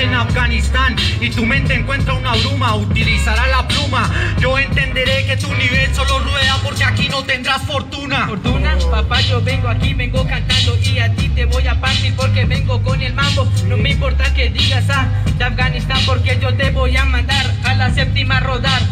en Afganistán y tu mente encuentra una bruma, utilizará la pluma. Yo entenderé que tu nivel solo rueda porque aquí no tendrás fortuna. ¿Fortuna? Papá, yo vengo aquí, vengo cantando y a ti te voy a partir porque vengo con el mambo. No me importa que digas de Afganistán porque yo te voy a mandar a la séptima a rodar.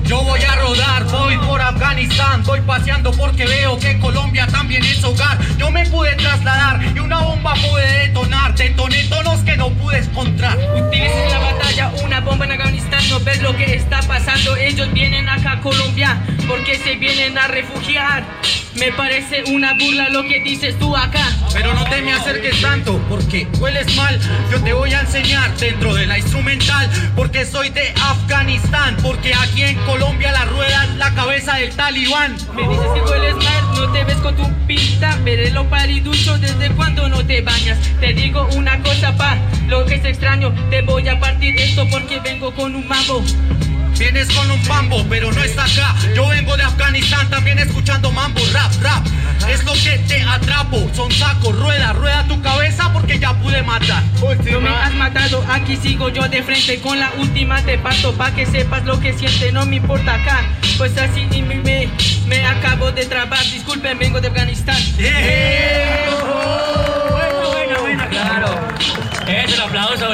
Yo voy a rodar, voy por Afganistán, voy paseando porque veo que Colombia también es hogar. Yo me pude trasladar y una bomba pude detonar, detoné tonos que no pude encontrar. Utilices en la batalla una bomba en Afganistán, no ves lo que está pasando. Ellos vienen acá a Colombia porque se vienen a refugiar. Me parece una burla lo que dices tú acá. Pero no te me acerques tanto porque hueles mal. Yo te voy a enseñar dentro de la instrumental porque soy de Afganistán, porque aquí en Colombia la rueda es la cabeza del talibán. Me dices que hueles mal, no te ves con tu pinta. Veré lo paliducho desde cuando no te bañas. Te digo una cosa, pa, lo que es extraño, te voy a partir esto porque vengo con un mambo. Vienes con un mambo, pero no está acá. Yo vengo de Afganistán también escuchando mambo, rap. Es lo que te atrapo, son sacos, rueda tu cabeza porque ya pude matar. No me has matado, aquí sigo yo de frente. Con la última te parto pa' que sepas lo que siente. No me importa acá, pues así me acabo de trabar. Disculpen, vengo de Afganistán. Bueno, claro. Es el aplauso.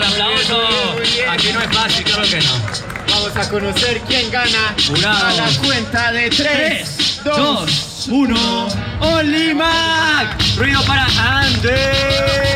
Aquí no es fácil, claro que no. Vamos a conocer quién gana. Jurado. A la cuenta de 3, 2, 1. ¡Only Mac! Ruido para Andy.